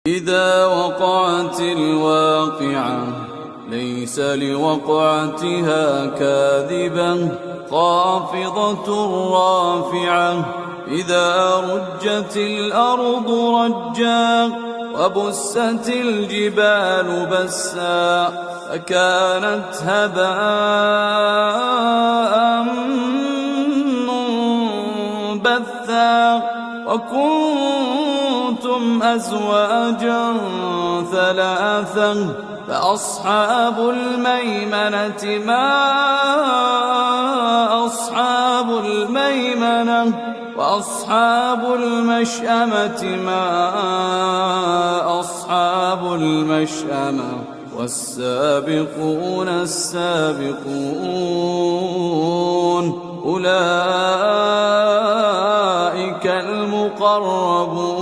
إذا وقعت الواقعة ليس لوقعتها كاذبة خافضة رافعة إذا رجت الأرض رجا وبست الجبال بسا فكانت هباء منبثا وكنتم أزواجا ثلاثا فأصحاب الميمنة ما أصحاب الميمنة وأصحاب المشأمة ما أصحاب المشأمة والسابقون السابقون أولئك المقربون